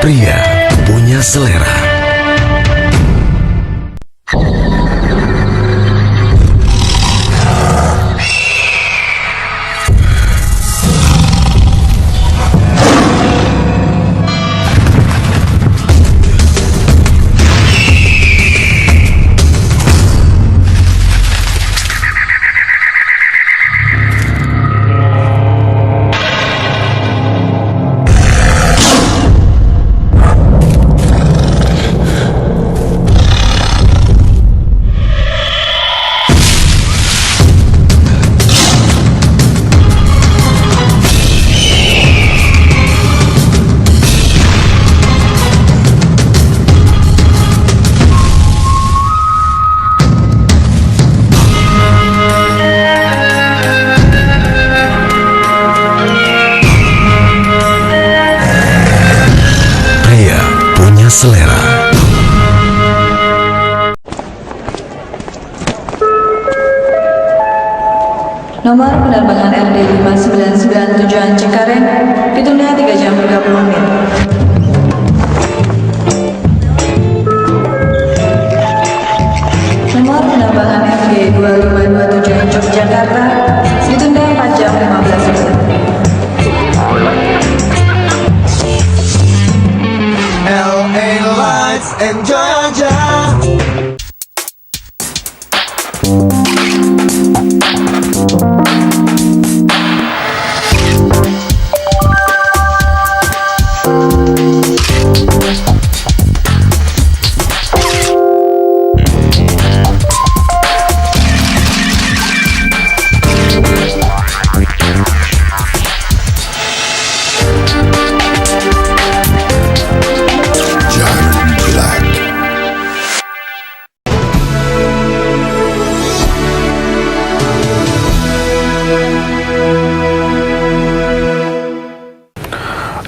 Pria punya selera. Selera. Nomor penerbangan RD 599 tujuan Cengkareng ditunda 3 jam 30 menit. Nomor penerbangan RD 2527 Yogyakarta ditunda 4 jam 15 menit. LA Lights and Georgia.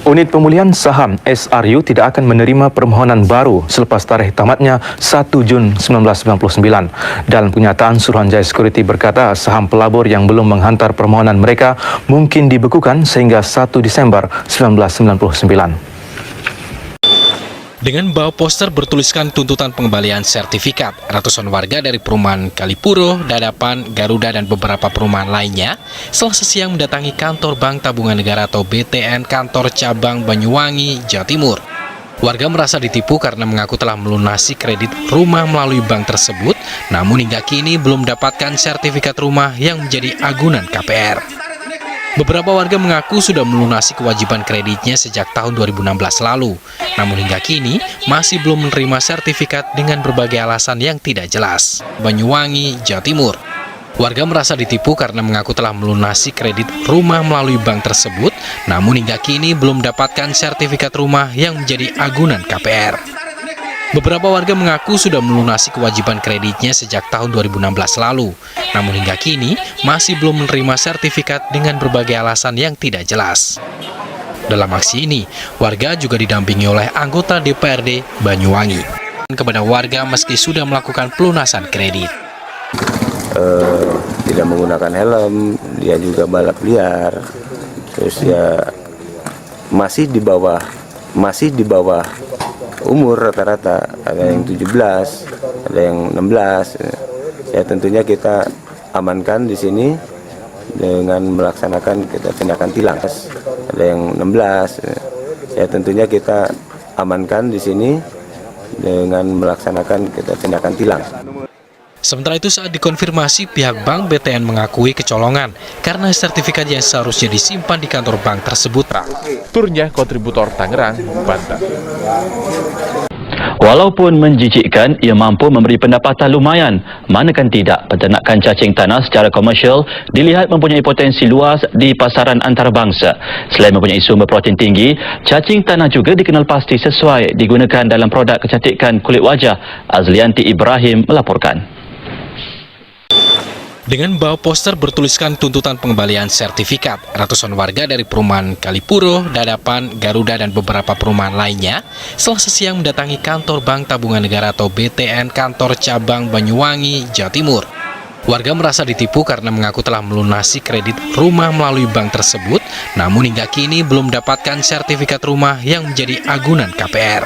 Unit Pemulihan Saham SRU tidak akan menerima permohonan baru selepas tarikh tamatnya 1 Jun 1999. Dalam kenyataan, Suruhanjaya Security berkata saham pelabur yang belum menghantar permohonan mereka mungkin dibekukan sehingga 1 Disember 1999. Dengan bawa poster bertuliskan tuntutan pengembalian sertifikat, ratusan warga dari perumahan Kalipuro, Dadapan, Garuda, dan beberapa perumahan lainnya Selasa siang mendatangi kantor Bank Tabungan Negara atau BTN kantor cabang Banyuwangi, Jawa Timur. Warga merasa ditipu karena mengaku telah melunasi kredit rumah melalui bank tersebut, namun hingga kini belum mendapatkan sertifikat rumah yang menjadi agunan KPR. Beberapa warga mengaku sudah melunasi kewajiban kreditnya sejak tahun 2016 lalu, namun hingga kini masih belum menerima sertifikat dengan berbagai alasan yang tidak jelas. Banyuwangi, Jawa Timur. Warga merasa ditipu karena mengaku telah melunasi kredit rumah melalui bank tersebut, namun hingga kini belum mendapatkan sertifikat rumah yang menjadi agunan KPR. Beberapa warga mengaku sudah melunasi kewajiban kreditnya sejak tahun 2016 lalu, namun hingga kini masih belum menerima sertifikat dengan berbagai alasan yang tidak jelas. Dalam aksi ini, warga juga didampingi oleh anggota DPRD Banyuwangi kepada warga meski sudah melakukan pelunasan kredit. Tidak menggunakan helm, dia juga balap liar, terus ya masih di bawah umur rata-rata, ada yang 17, ada yang 16. Ya tentunya kita amankan di sini dengan melaksanakan kita tindakan tilang. Ada yang 16. Ya tentunya kita amankan di sini dengan melaksanakan kita tindakan tilang. Sementara itu saat dikonfirmasi, pihak Bank BTN mengakui kecolongan karena sertifikat yang seharusnya disimpan di kantor bank tersebut. Turnya kontributor Tangerang, Banten. Walaupun menjijikkan, ia mampu memberi pendapatan lumayan. Manakan tidak, peternakan cacing tanah secara komersial dilihat mempunyai potensi luas di pasaran antarabangsa. Selain mempunyai sumber protein tinggi, cacing tanah juga dikenal pasti sesuai digunakan dalam produk kecantikan kulit wajah. Azlianti Ibrahim melaporkan. Dengan bawa poster bertuliskan tuntutan pengembalian sertifikat, ratusan warga dari perumahan Kalipuro, Dadapan, Garuda, dan beberapa perumahan lainnya Selasa siang mendatangi kantor Bank Tabungan Negara atau BTN kantor cabang Banyuwangi, Jawa Timur. Warga merasa ditipu karena mengaku telah melunasi kredit rumah melalui bank tersebut, namun hingga kini belum mendapatkan sertifikat rumah yang menjadi agunan KPR.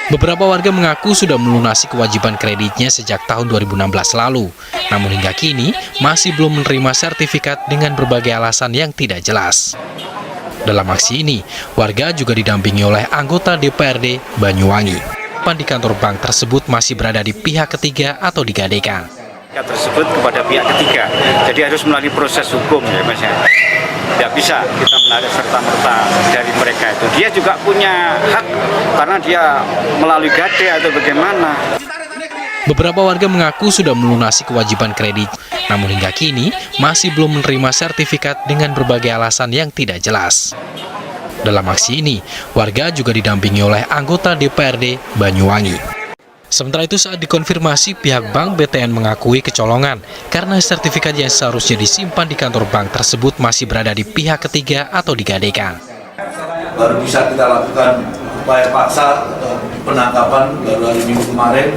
Beberapa warga mengaku sudah melunasi kewajiban kreditnya sejak tahun 2016 lalu, namun hingga kini masih belum menerima sertifikat dengan berbagai alasan yang tidak jelas. Dalam aksi ini, warga juga didampingi oleh anggota DPRD Banyuwangi. Di kantor bank tersebut masih berada di pihak ketiga atau digadaikan. Tersebut kepada pihak ketiga, jadi harus melalui proses hukum ya Mas ya. Tidak bisa kita menarik serta-merta dari mereka itu. Dia juga punya hak karena dia melalui gade atau bagaimana. Beberapa warga mengaku sudah melunasi kewajiban kredit, namun hingga kini masih belum menerima sertifikat dengan berbagai alasan yang tidak jelas. Dalam aksi ini, warga juga didampingi oleh anggota DPRD Banyuwangi. Sementara itu saat dikonfirmasi, pihak bank BTN mengakui kecolongan karena sertifikat yang seharusnya disimpan di kantor bank tersebut masih berada di pihak ketiga atau digadaikan. Baru bisa kita lakukan upaya paksa penangkapan baru hari Minggu kemarin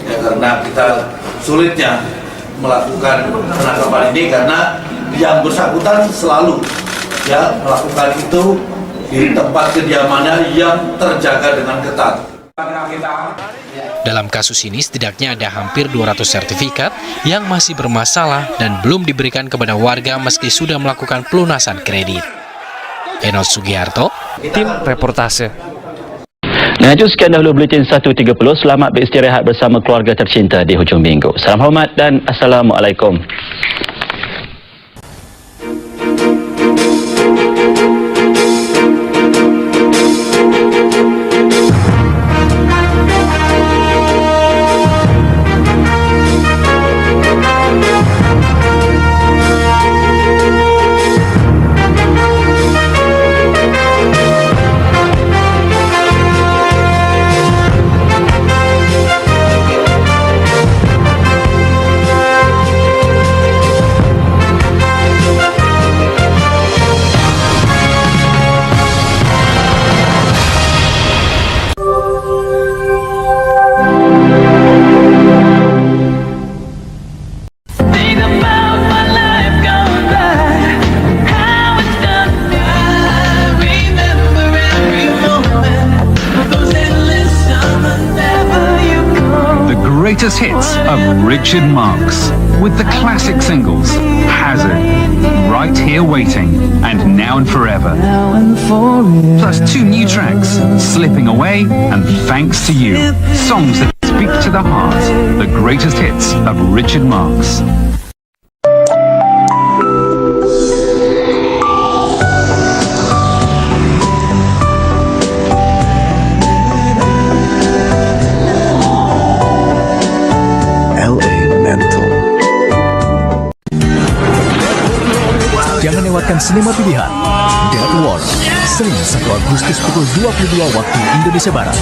ya, karena kita sulitnya melakukan penangkapan ini karena yang bersangkutan selalu ya melakukan itu di tempat kediamannya yang terjaga dengan ketat. Dalam kasus ini setidaknya ada hampir 200 sertifikat yang masih bermasalah dan belum diberikan kepada warga meski sudah melakukan pelunasan kredit. Enos Sugiharto, tim reportase. Nah, itu sekian dahulu Buletin 1.30. Selamat beristirahat bersama keluarga tercinta di hujung minggu. Salam hormat dan Assalamualaikum. Greatest hits of Richard Marx with the classic singles Hazard, Right Here Waiting and Now and Forever. Plus 2 new tracks, Slipping Away and Thanks to You. Songs that speak to the heart. The greatest hits of Richard Marx. Jangan lewatkan sinema pilihan Death War, Senin 1 Agustus pukul 22 waktu Indonesia Barat.